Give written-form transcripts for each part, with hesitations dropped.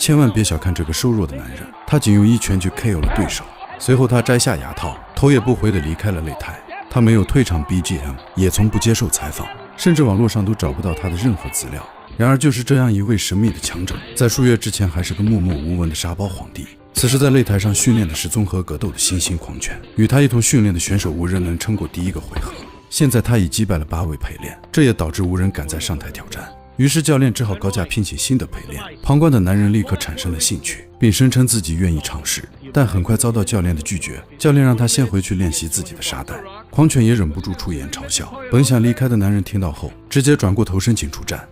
千万别小看这个瘦弱的男人，他仅用一拳就 KO 了对手。随后他摘下牙套，头也不回地离开了擂台。他没有退场 BGM， 也从不接受采访，甚至网络上都找不到他的任何资料。然而就是这样一位神秘的强者，在数月之前还是个默默无闻的沙包皇帝。此时在擂台上训练的是综合格斗的新兴狂犬，与他一同训练的选手无人能撑过第一个回合。现在他已击败了8位陪练，这也导致无人敢再上台挑战。于是教练只好高价聘请新的陪练。旁观的男人立刻产生了兴趣，并声称自己愿意尝试，但很快遭到教练的拒绝。教练让他先回去练习自己的沙袋。狂犬也忍不住出言嘲笑。本想离开的男人听到后，直接转过头申请出战。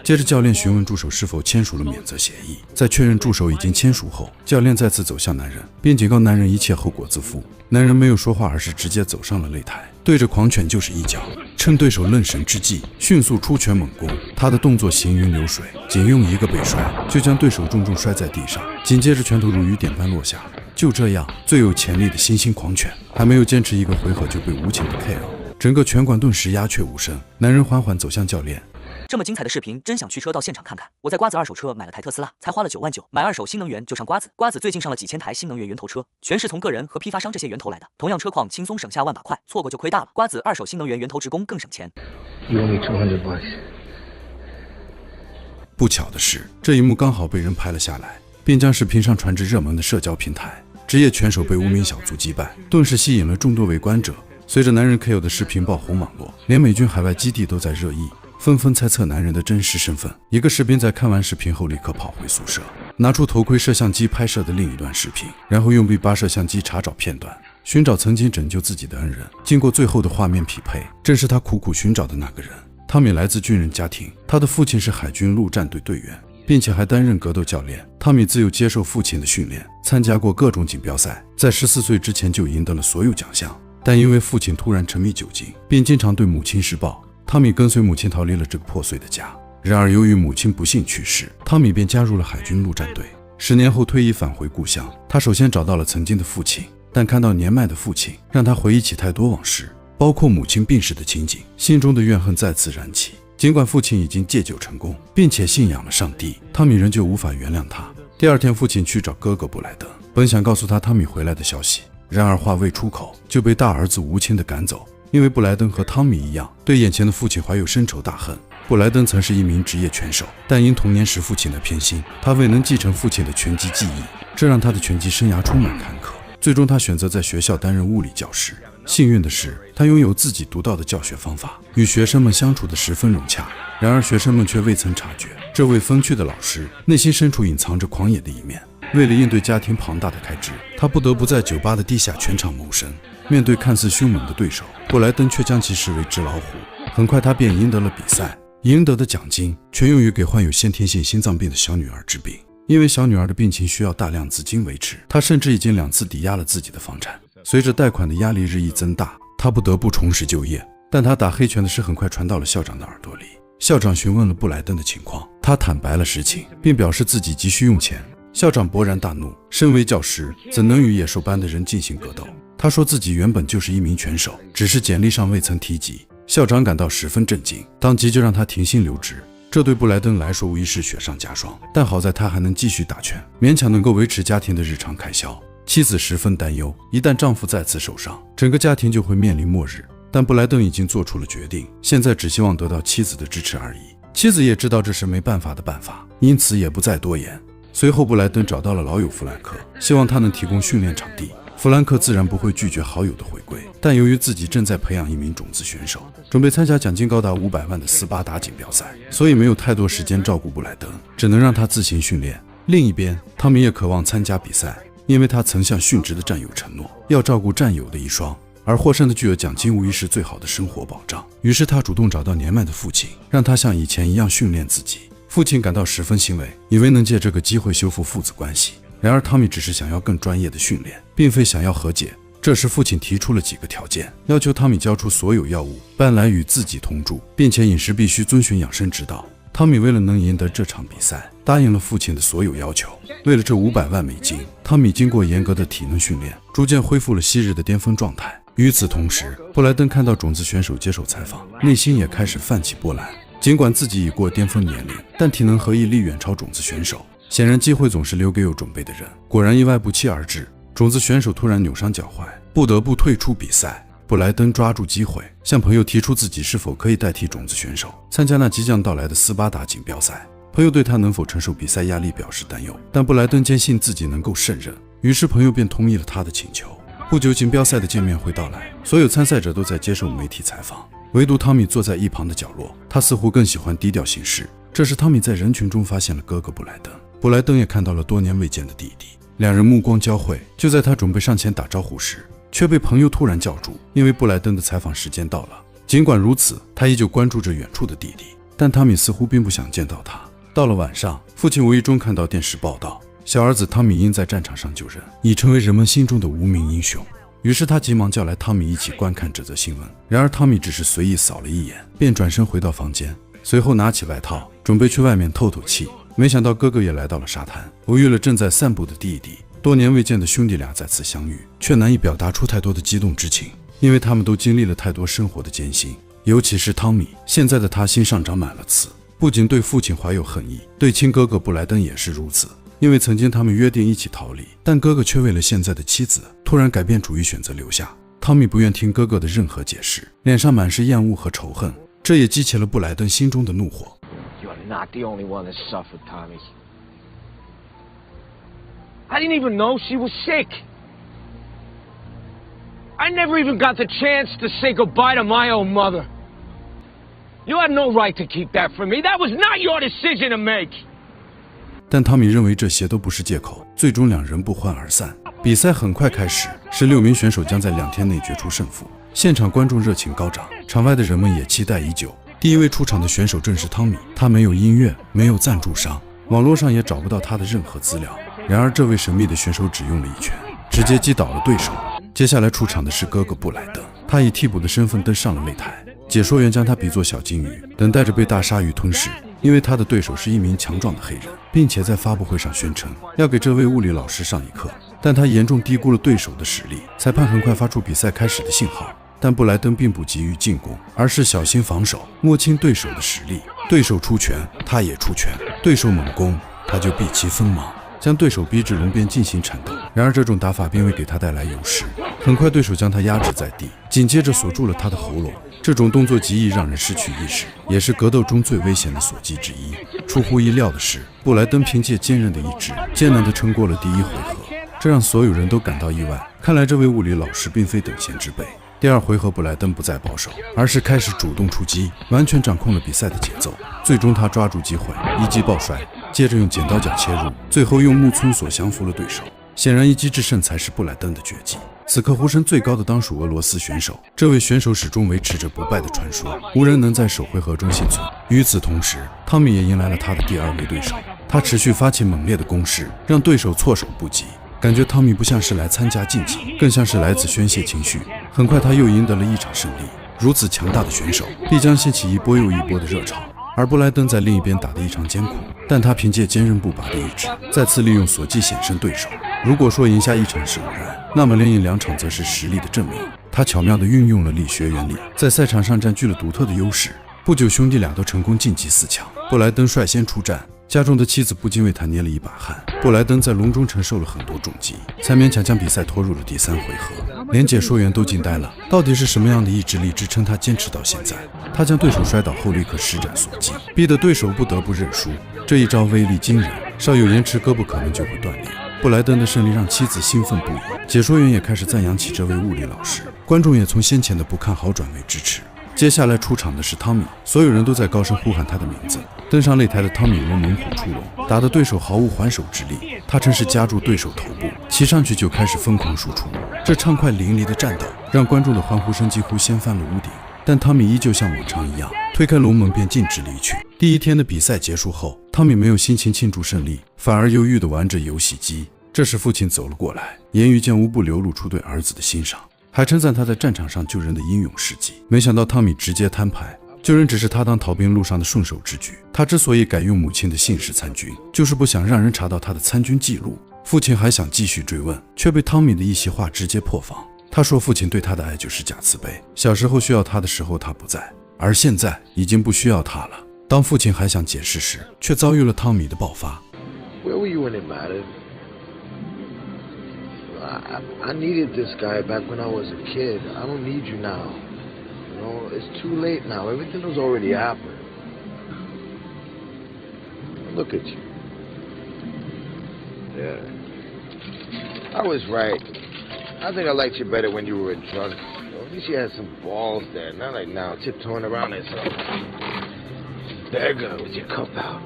接着教练询问助手是否签署了免责协议，在确认助手已经签署后，教练再次走向男人，并警告男人一切后果自负。男人没有说话，而是直接走上了擂台，对着狂犬就是一脚。趁对手愣神之际，迅速出拳猛攻。他的动作行云流水，仅用一个背摔就将对手重重摔在地上，紧接着拳头如雨点般落下。就这样，最有潜力的新兴狂犬还没有坚持一个回合就被无情的 KO， 整个拳馆顿时鸦雀无声。男人缓缓走向教练。这么精彩的视频，真想驱车到现场看看。我在瓜子二手车买了台特斯拉，才花了9万9，买二手新能源就上瓜子。瓜子最近上了几千台新能源源头车，全是从个人和批发商这些源头来的，同样车况轻松省下万把块，错过就亏大了。瓜子二手新能源源头职工更省钱。不巧的是，这一幕刚好被人拍了下来，并将视频上传至热门的社交平台。职业拳手被无名小卒击败，顿时吸引了众多围观者。随着男人 KO 的视频爆红网络，连美军海外基地都在热议，纷纷猜测男人的真实身份。一个士兵在看完视频后立刻跑回宿舍，拿出头盔摄像机拍摄的另一段视频，然后用 B8 摄像机查找片段，寻找曾经拯救自己的恩人。经过最后的画面匹配，正是他苦苦寻找的那个人。汤米来自军人家庭，他的父亲是海军陆战队队员，并且还担任格斗教练。汤米自幼接受父亲的训练，参加过各种锦标赛，在14岁之前就赢得了所有奖项。但因为父亲突然沉迷酒精，并经常对母亲施暴，汤米跟随母亲逃离了这个破碎的家。然而由于母亲不幸去世，汤米便加入了海军陆战队。10年后退役返回故乡，他首先找到了曾经的父亲，但看到年迈的父亲，让他回忆起太多往事，包括母亲病逝的情景，心中的怨恨再次燃起。尽管父亲已经戒酒成功，并且信仰了上帝，汤米仍旧无法原谅他。第二天，父亲去找哥哥布莱登，本想告诉他汤米回来的消息，然而话未出口，就被大儿子无情地赶走。因为布莱登和汤米一样，对眼前的父亲怀有深仇大恨。布莱登曾是一名职业拳手，但因童年时父亲的偏心，他未能继承父亲的拳击技艺，这让他的拳击生涯充满坎坷。最终他选择在学校担任物理教师。幸运的是，他拥有自己独到的教学方法，与学生们相处得十分融洽。然而学生们却未曾察觉，这位风趣的老师内心深处隐藏着狂野的一面。为了应对家庭庞大的开支，他不得不在酒吧的地下拳场谋生。面对看似凶猛的对手，布莱登却将其视为纸老虎。很快他便赢得了比赛，赢得的奖金全用于给患有先天性心脏病的小女儿治病。因为小女儿的病情需要大量资金维持，他甚至已经2次抵押了自己的房产。随着贷款的压力日益增大，他不得不重拾就业。但他打黑拳的事很快传到了校长的耳朵里。校长询问了布莱登的情况，他坦白了实情，并表示自己急需用钱。校长勃然大怒，身为教师，怎能与野兽般的人进行格斗？他说自己原本就是一名拳手，只是简历上未曾提及。校长感到十分震惊，当即就让他停薪留职。这对布莱登来说无疑是雪上加霜，但好在他还能继续打拳，勉强能够维持家庭的日常开销。妻子十分担忧，一旦丈夫再次受伤，整个家庭就会面临末日。但布莱登已经做出了决定，现在只希望得到妻子的支持而已。妻子也知道这是没办法的办法，因此也不再多言。随后布莱登找到了老友弗兰克，希望他能提供训练场地。弗兰克自然不会拒绝好友的回归，但由于自己正在培养一名种子选手，准备参加奖金高达500万的斯巴达锦标赛，所以没有太多时间照顾布莱登，只能让他自行训练。另一边，汤米也渴望参加比赛，因为他曾向殉职的战友承诺要照顾战友的一双，而获胜的巨额奖金无疑是最好的生活保障。于是他主动找到年迈的父亲，让他像以前一样训练自己。父亲感到十分欣慰，以为能借这个机会修复父子关系。然而汤米只是想要更专业的训练，并非想要和解。这时父亲提出了几个条件，要求汤米交出所有药物，搬来与自己同住，并且饮食必须遵循养生指导。汤米为了能赢得这场比赛，答应了父亲的所有要求。为了这500万美金，汤米经过严格的体能训练，逐渐恢复了昔日的巅峰状态。与此同时，布莱登看到种子选手接受采访，内心也开始泛起波澜。尽管自己已过巅峰年龄，但体能和毅力远超种子选手。显然机会总是留给有准备的人。果然意外不期而至，种子选手突然扭伤脚踝，不得不退出比赛。布莱登抓住机会，向朋友提出自己是否可以代替种子选手参加那即将到来的斯巴达锦标赛。朋友对他能否承受比赛压力表示担忧，但布莱登坚信自己能够胜任，于是朋友便同意了他的请求。不久，锦标赛的见面会到来，所有参赛者都在接受媒体采访，唯独汤米坐在一旁的角落，他似乎更喜欢低调行事。这时，汤米在人群中发现了哥哥布莱登，布莱登也看到了多年未见的弟弟，两人目光交汇。就在他准备上前打招呼时，却被朋友突然叫住，因为布莱登的采访时间到了。尽管如此，他依旧关注着远处的弟弟，但汤米似乎并不想见到他。到了晚上，父亲无意中看到电视报道，小儿子汤米因在战场上救人，已成为人们心中的无名英雄。于是他急忙叫来汤米一起观看这则新闻。然而汤米只是随意扫了一眼，便转身回到房间，随后拿起外套，准备去外面透透气。没想到哥哥也来到了沙滩，偶遇了正在散步的弟弟。多年未见的兄弟俩再次相遇，却难以表达出太多的激动之情，因为他们都经历了太多生活的艰辛。尤其是汤米，现在的他心上长满了刺，不仅对父亲怀有恨意，对亲哥哥布莱登也是如此。因为曾经他们约定一起逃离，但哥哥却为了现在的妻子突然改变主意，选择留下。汤米不愿听哥哥的任何解释，脸上满是厌恶和仇恨，这也激起了布莱登心中的怒火。You're not the only one that suffered, Tommy. I didn't even know she was sick. I never even got the chance to say goodbye to my own mother. You had no right to keep that from me. That was not your decision to make. 但汤米认为这些都不是借口，最终两人不欢而散。比赛很快开始，16名选手将在2天内决出胜负。现场观众热情高涨，场外的人们也期待已久。第一位出场的选手正是汤米，他没有音乐，没有赞助商，网络上也找不到他的任何资料。然而这位神秘的选手只用了一拳，直接击倒了对手。接下来出场的是哥哥布莱登，他以替补的身份登上了擂台。解说员将他比作小金鱼，等待着被大鲨鱼吞噬。因为他的对手是一名强壮的黑人，并且在发布会上宣称要给这位物理老师上一课，但他严重低估了对手的实力。裁判很快发出比赛开始的信号，但布莱登并不急于进攻，而是小心防守，摸清对手的实力。对手出拳，他也出拳；对手猛攻，他就避其锋芒，将对手逼至笼边进行缠斗。然而这种打法并未给他带来优势，很快对手将他压制在地，紧接着锁住了他的喉咙。这种动作极易让人失去意识，也是格斗中最危险的锁技之一。出乎意料的是，布莱登凭借坚韧的意志，艰难地撑过了第一回合，这让所有人都感到意外。看来这位物理老师并非等闲之辈。第2回合，布莱登不再保守，而是开始主动出击，完全掌控了比赛的节奏。最终他抓住机会，一击抱摔，接着用剪刀脚切入，最后用木村锁降服了对手。显然一击制胜才是布莱登的绝技。此刻呼声最高的当属俄罗斯选手，这位选手始终维持着不败的传说，无人能在首回合中幸存。与此同时，汤米也迎来了他的第2位对手，他持续发起猛烈的攻势，让对手措手不及。感觉汤米不像是来参加竞技，更像是来自宣泄情绪。很快他又赢得了一场胜利。如此强大的选手必将掀起一波又一波的热潮。而布莱登在另一边打得异常艰苦，但他凭借坚韧不拔的意志，再次利用锁技险胜对手。如果说赢下一场是偶然，那么连赢2场则是实力的证明。他巧妙地运用了力学原理，在赛场上占据了独特的优势。不久，兄弟俩都成功晋级4强。布莱登率先出战，家中的妻子不禁为他捏了一把汗。布莱登在笼中承受了很多重击，才勉强将比赛拖入了第3回合。连解说员都惊呆了，到底是什么样的意志力支撑他坚持到现在？他将对手摔倒后立刻施展锁技，逼得对手不得不认输。这一招威力惊人，稍有延迟胳膊可能就会断裂。布莱登的胜利让妻子兴奋不已，解说员也开始赞扬起这位物理老师，观众也从先前的不看好转为支持。接下来出场的是汤米，所有人都在高声呼喊他的名字。登上擂台的汤米如猛虎出笼，打得对手毫无还手之力。他趁势夹住对手头部，骑上去就开始疯狂输出。这畅快淋漓的战斗让观众的欢呼声几乎掀翻了屋顶。但汤米依旧像往常一样，推开龙门便径直离去。第1天的比赛结束后，汤米没有心情庆祝胜利，反而忧郁地玩着游戏机。这时父亲走了过来，言语间无不流露出对儿子的欣赏，还称赞他在战场上救人的英勇事迹。没想到汤米直接摊牌，救人只是他当逃兵路上的顺手之举。他之所以改用母亲的姓氏参军，就是不想让人查到他的参军记录。父亲还想继续追问，却被汤米的一席话直接破防。他说父亲对他的爱就是假慈悲，小时候需要他的时候他不在，而现在已经不需要他了。当父亲还想解释时，却遭遇了汤米的爆发。Where were you when it mattered? I needed this guy back when I was a kid. I don't need you now. You know, it's too late now. Everything was already happened. Look at you. Yeah. I was right. I think I liked you better when you were a drunk. At least you had some balls there. Not like now, tiptoeing around this beggar with your cup out.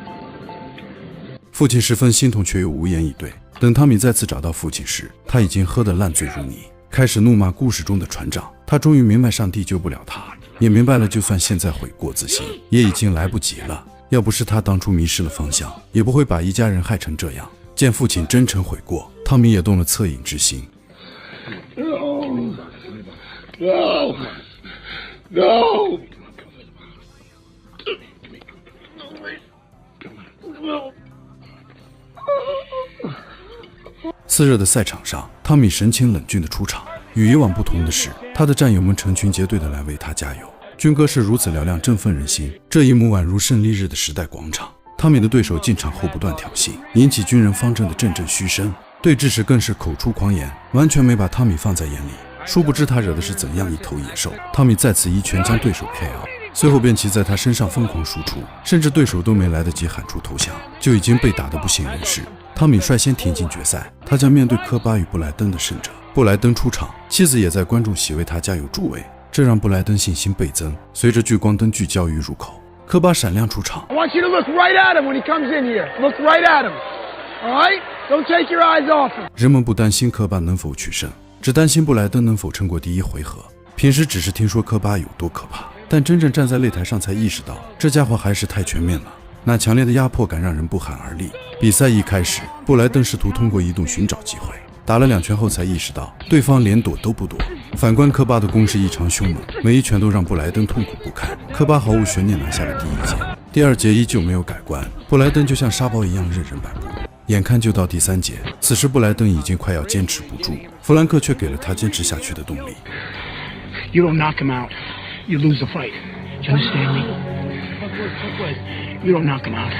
父亲十分心痛，却又无言以对。等汤米再次找到父亲时，他已经喝得烂醉如泥，开始怒骂故事中的船长。他终于明白上帝救不了他，也明白了就算现在悔过自新，也已经来不及了。要不是他当初迷失了方向，也不会把一家人害成这样。见父亲真诚悔过，汤米也动了恻隐之心。No. 炽热的赛场上，汤米神情冷峻地出场。与以往不同的是，他的战友们成群结队地来为他加油，军歌是如此嘹亮，振奋人心。这一幕宛如胜利日的时代广场。汤米的对手进场后不断挑衅，引起军人方阵的阵阵嘘声。对峙时更是口出狂言，完全没把汤米放在眼里。殊不知他惹的是怎样一头野兽。汤米再次一拳将对手 KO， 随后便骑在他身上疯狂输出，甚至对手都没来得及喊出投降，就已经被打得不省人事。汤米率先挺进决赛，他将面对科巴与布莱登的胜者。布莱登出场，妻子也在观众席为他加油助威，这让布莱登信心倍增。随着聚光灯聚焦于入口，科巴闪亮出场。I want you to look right at him when he comes in here. Look right at him. All right? Don't take your eyes off him. 人们不担心科巴能否取胜，只担心布莱登能否撑过第一回合。平时只是听说科巴有多可怕，但真正站在擂台上才意识到，这家伙还是太全面了。那强烈的压迫感让人不寒而栗。比赛一开始，布莱登试图通过移动寻找机会，打了2拳后才意识到对方连躲都不躲。反观科巴的攻势异常凶猛，每一拳都让布莱登痛苦不堪。科巴毫无悬念拿下了第一节，第2节依旧没有改观，布莱登就像沙包一样任人摆布。眼看就到第3节，此时布莱登已经快要坚持不住，弗兰克却给了他坚持下去的动力。You don't knock him out, you lose the fight. Do you understand me? You don't knock him out.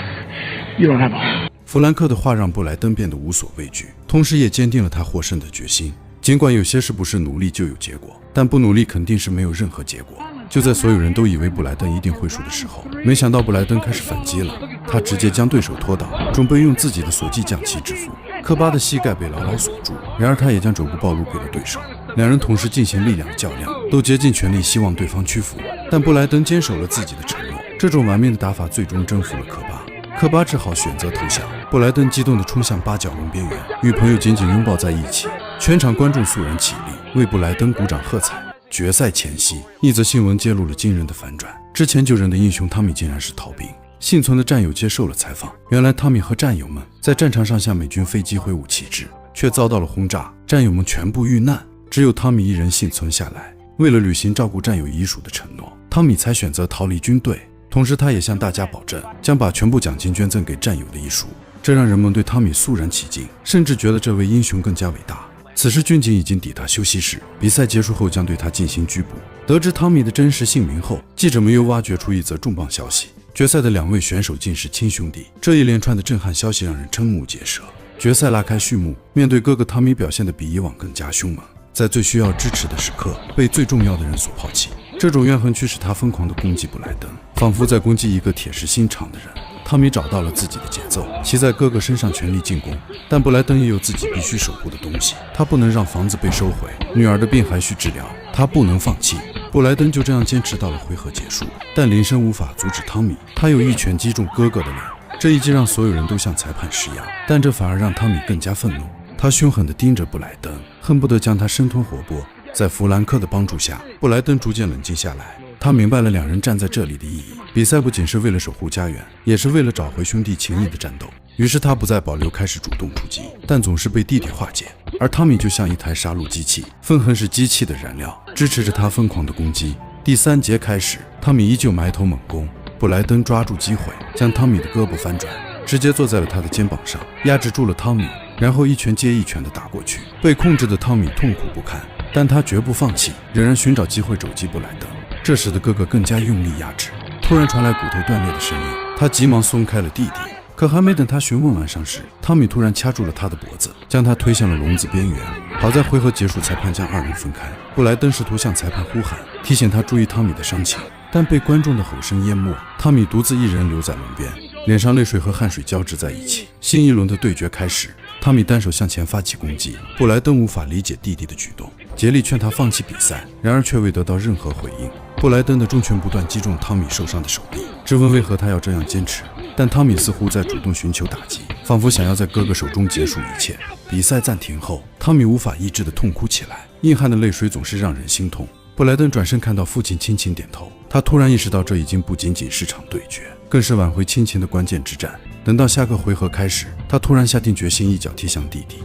You don't have a... 弗兰克的话让布莱登变得无所畏惧，同时也坚定了他获胜的决心。尽管有些事不是努力就有结果，但不努力肯定是没有任何结果。就在所有人都以为布莱登一定会输的时候，没想到布莱登开始反击了。他直接将对手拖倒，准备用自己的锁技将其制服。科巴的膝盖被牢牢锁住，然而他也将肘部暴露给了对手。两人同时进行力量较量，都竭尽全力希望对方屈服，但布莱登坚守了自己的承诺。这种完美的打法最终征服了科巴。科巴只好选择投降。布莱登激动地冲向8角笼边缘，与朋友紧紧拥抱在一起。全场观众肃然起立，为布莱登鼓掌喝彩。决赛前夕，一则新闻揭露了惊人的反转。之前救人的英雄汤米竟然是逃兵。幸存的战友接受了采访，原来汤米和战友们在战场上向美军飞机挥舞旗帜，却遭到了轰炸，战友们全部遇难，只有汤米一人幸存下来。为了履行照顾战友遗属的承诺，汤米才选择逃离军队。同时他也向大家保证将把全部奖金捐赠给战友的遗属，这让人们对汤米肃然起敬，甚至觉得这位英雄更加伟大。此时军警已经抵达休息室，比赛结束后将对他进行拘捕。得知汤米的真实姓名后，记者们又挖掘出一则重磅消息，决赛的2位选手竟是亲兄弟。这一连串的震撼消息让人瞠目结舌。决赛拉开序幕，面对哥哥汤米表现得比以往更加凶猛，在最需要支持的时刻被最重要的人所抛弃。这种怨恨驱使他疯狂地攻击布莱登，仿佛在攻击一个铁石心肠的人。汤米找到了自己的节奏，骑在哥哥身上全力进攻，但布莱登也有自己必须守护的东西，他不能让房子被收回，女儿的病还需治疗，他不能放弃。布莱登就这样坚持到了回合结束，但铃声无法阻止汤米，他又一拳击中哥哥的脸。这一击让所有人都向裁判施压，但这反而让汤米更加愤怒，他凶狠地盯着布莱登，恨不得将他生吞活剥。在弗兰克的帮助下，布莱登逐渐冷静下来，他明白了2人站在这里的意义。比赛不仅是为了守护家园，也是为了找回兄弟情谊的战斗。于是他不再保留，开始主动出击，但总是被弟弟化解。而汤米就像一台杀戮机器，愤恨是机器的燃料，支持着他疯狂的攻击。第3节开始，汤米依旧埋头猛攻，布莱登抓住机会，将汤米的胳膊翻转，直接坐在了他的肩膀上，压制住了汤米，然后一拳接一拳地打过去。被控制的汤米痛苦不堪，但他绝不放弃，仍然寻找机会肘击布莱登。这时的哥哥更加用力压制，突然传来骨头断裂的声音，他急忙松开了弟弟。可还没等他询问完伤势，汤米突然掐住了他的脖子，将他推向了笼子边缘。好在回合结束，裁判将二人分开。布莱登试图向裁判呼喊，提醒他注意汤米的伤情，但被观众的吼声淹没。汤米独自一人留在笼边，脸上泪水和汗水交织在一起。新一轮的对决开始，汤米单手向前发起攻击，布莱登无法理解弟弟的举动，竭力劝他放弃比赛，然而却未得到任何回应。布莱登的重拳不断击中汤米受伤的手臂，质问为何他要这样坚持，但汤米似乎在主动寻求打击，仿佛想要在哥哥手中结束一切。比赛暂停后，汤米无法抑制地痛哭起来，硬汉的泪水总是让人心痛。布莱登转身看到父亲轻轻点头，他突然意识到这已经不仅仅是场对决，更是挽回亲情的关键之战。等到下个回合开始，他突然下定决心一脚踢向弟弟。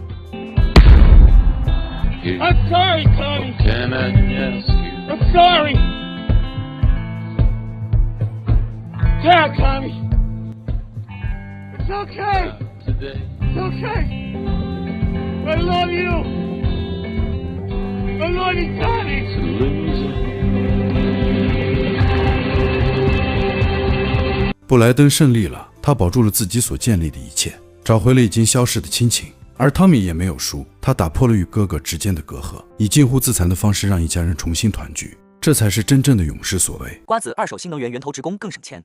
I'm sorry, Tommy. I'm sorry. Yeah, Tommy. It's okay. It's okay. I love you. I love you, Tommy. 布莱登胜利了，他保住了自己所建立的一切，找回了已经消逝的亲情。而汤米也没有输，他打破了与哥哥之间的隔阂，以近乎自残的方式让一家人重新团聚，这才是真正的勇士所为。瓜子二手新能源源头直供更省钱。